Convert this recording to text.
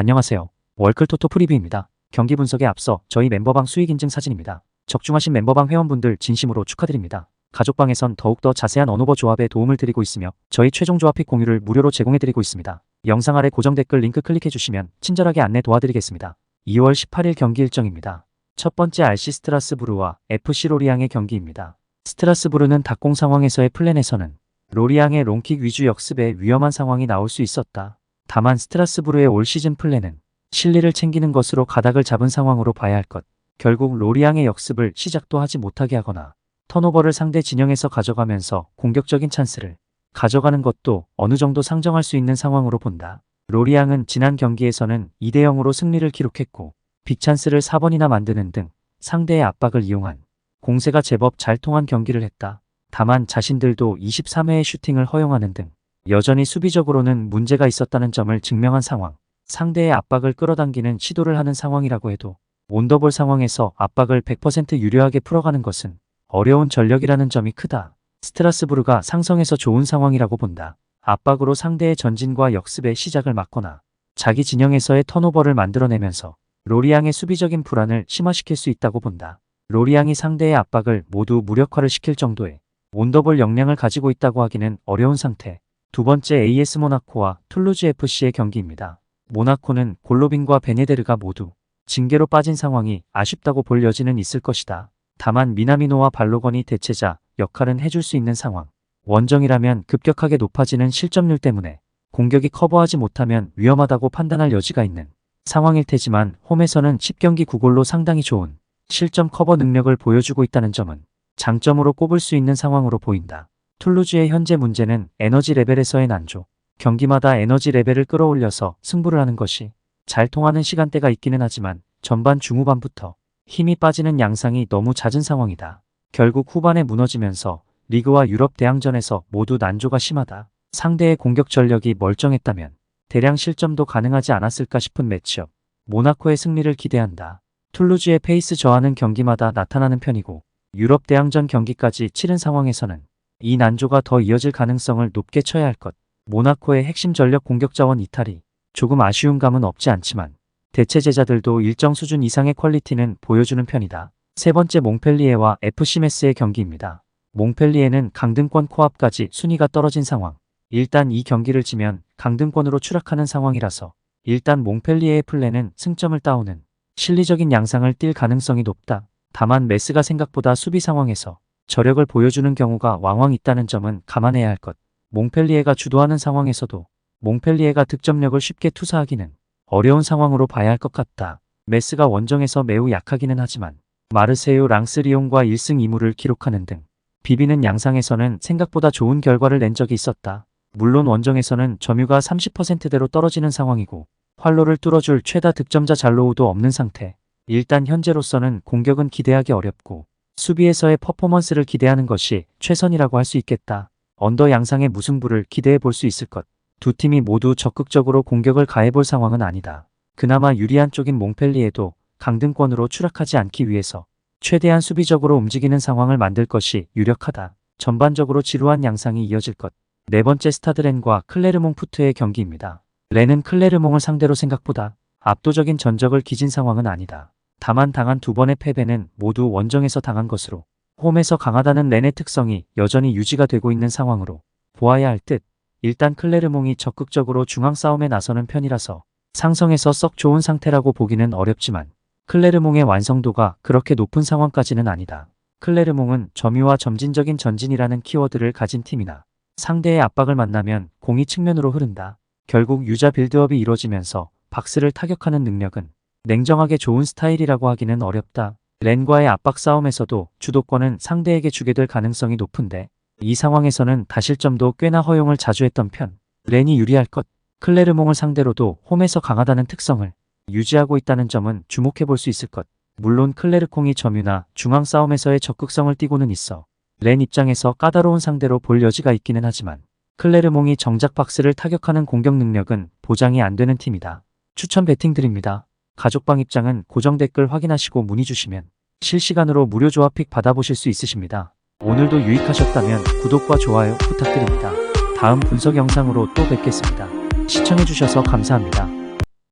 안녕하세요. 월클토토 프리뷰입니다. 경기 분석에 앞서 저희 멤버방 수익 인증 사진입니다. 적중하신 멤버방 회원분들 진심으로 축하드립니다. 가족방에선 더욱더 자세한 언오버 조합에 도움을 드리고 있으며 저희 최종 조합 픽 공유를 무료로 제공해드리고 있습니다. 영상 아래 고정 댓글 링크 클릭해주시면 친절하게 안내 도와드리겠습니다. 2월 18일 경기 일정입니다. 첫 번째 RC 스트라스부르와 FC 로리앙의 경기입니다. 스트라스부르는 닭공 상황에서의 플랜에서는 로리앙의 롱킥 위주 역습에 위험한 상황이 나올 수 있었다. 다만 스트라스부르의 올 시즌 플랜은 실리를 챙기는 것으로 가닥을 잡은 상황으로 봐야 할 것. 결국 로리앙의 역습을 시작도 하지 못하게 하거나 턴오버를 상대 진영에서 가져가면서 공격적인 찬스를 가져가는 것도 어느 정도 상정할 수 있는 상황으로 본다. 로리앙은 지난 경기에서는 2대 0으로 승리를 기록했고 빅찬스를 4번이나 만드는 등 상대의 압박을 이용한 공세가 제법 잘 통한 경기를 했다. 다만 자신들도 23회의 슈팅을 허용하는 등 여전히 수비적으로는 문제가 있었다는 점을 증명한 상황. 상대의 압박을 끌어당기는 시도를 하는 상황이라고 해도 온더볼 상황에서 압박을 100% 유리하게 풀어가는 것은 어려운 전력이라는 점이 크다. 스트라스부르가 상성에서 좋은 상황이라고 본다. 압박으로 상대의 전진과 역습의 시작을 막거나 자기 진영에서의 턴오버를 만들어내면서 로리앙의 수비적인 불안을 심화시킬 수 있다고 본다. 로리앙이 상대의 압박을 모두 무력화를 시킬 정도의 온더볼 역량을 가지고 있다고 하기는 어려운 상태. 두 번째 AS 모나코와 툴루즈 FC의 경기입니다. 모나코는 골로빈과 베네데르가 모두 징계로 빠진 상황이 아쉽다고 볼 여지는 있을 것이다. 다만 미나미노와 발로건이 대체자 역할은 해줄 수 있는 상황. 원정이라면 급격하게 높아지는 실점률 때문에 공격이 커버하지 못하면 위험하다고 판단할 여지가 있는 상황일 테지만 홈에서는 10경기 9골로 상당히 좋은 실점 커버 능력을 보여주고 있다는 점은 장점으로 꼽을 수 있는 상황으로 보인다. 툴루즈의 현재 문제는 에너지 레벨에서의 난조. 경기마다 에너지 레벨을 끌어올려서 승부를 하는 것이 잘 통하는 시간대가 있기는 하지만 전반 중후반부터 힘이 빠지는 양상이 너무 잦은 상황이다. 결국 후반에 무너지면서 리그와 유럽 대항전에서 모두 난조가 심하다. 상대의 공격 전력이 멀쩡했다면 대량 실점도 가능하지 않았을까 싶은 매치업. 모나코의 승리를 기대한다. 툴루즈의 페이스 저하는 경기마다 나타나는 편이고 유럽 대항전 경기까지 치른 상황에서는 이 난조가 더 이어질 가능성을 높게 쳐야 할 것. 모나코의 핵심 전력 공격 자원 이탈이 조금 아쉬운 감은 없지 않지만 대체 제자들도 일정 수준 이상의 퀄리티는 보여주는 편이다. 세 번째 몽펠리에와 FC 메스의 경기입니다. 몽펠리에는 강등권 코앞까지 순위가 떨어진 상황. 일단 이 경기를 지면 강등권으로 추락하는 상황이라서 일단 몽펠리에의 플랜은 승점을 따오는 실리적인 양상을 띌 가능성이 높다. 다만 메스가 생각보다 수비 상황에서 저력을 보여주는 경우가 왕왕 있다는 점은 감안해야 할 것. 몽펠리에가 주도하는 상황에서도 몽펠리에가 득점력을 쉽게 투사하기는 어려운 상황으로 봐야 할 것 같다. 메스가 원정에서 매우 약하기는 하지만 마르세유 랑스리옹과 1승 2무를 기록하는 등 비비는 양상에서는 생각보다 좋은 결과를 낸 적이 있었다. 물론 원정에서는 점유가 30%대로 떨어지는 상황이고 활로를 뚫어줄 최다 득점자 잘로우도 없는 상태. 일단 현재로서는 공격은 기대하기 어렵고 수비에서의 퍼포먼스를 기대하는 것이 최선이라고 할 수 있겠다. 언더 양상의 무승부를 기대해 볼 수 있을 것. 두 팀이 모두 적극적으로 공격을 가해볼 상황은 아니다. 그나마 유리한 쪽인 몽펠리에도 강등권으로 추락하지 않기 위해서 최대한 수비적으로 움직이는 상황을 만들 것이 유력하다. 전반적으로 지루한 양상이 이어질 것. 네 번째 스타드렌과 클레르몽 푸트의 경기입니다. 렌은 클레르몽을 상대로 생각보다 압도적인 전적을 기진 상황은 아니다. 다만 당한 두 번의 패배는 모두 원정에서 당한 것으로 홈에서 강하다는 렌의 특성이 여전히 유지가 되고 있는 상황으로 보아야 할 듯. 일단 클레르몽이 적극적으로 중앙 싸움에 나서는 편이라서 상성에서 썩 좋은 상태라고 보기는 어렵지만 클레르몽의 완성도가 그렇게 높은 상황까지는 아니다. 클레르몽은 점유와 점진적인 전진이라는 키워드를 가진 팀이나 상대의 압박을 만나면 공이 측면으로 흐른다. 결국 유자 빌드업이 이루어지면서 박스를 타격하는 능력은 냉정하게 좋은 스타일이라고 하기는 어렵다. 렌과의 압박 싸움에서도 주도권은 상대에게 주게 될 가능성이 높은데 이 상황에서는 다실점도 꽤나 허용을 자주 했던 편. 렌이 유리할 것. 클레르몽을 상대로도 홈에서 강하다는 특성을 유지하고 있다는 점은 주목해 볼 수 있을 것. 물론 클레르콩이 점유나 중앙 싸움에서의 적극성을 띠고는 있어 렌 입장에서 까다로운 상대로 볼 여지가 있기는 하지만 클레르몽이 정작 박스를 타격하는 공격 능력은 보장이 안 되는 팀이다. 추천 배팅 드립니다. 가족방 입장은 고정 댓글 확인하시고 문의 주시면 실시간으로 무료 조합 픽 받아보실 수 있으십니다. 오늘도 유익하셨다면 구독과 좋아요 부탁드립니다. 다음 분석 영상으로 또 뵙겠습니다. 시청해주셔서 감사합니다.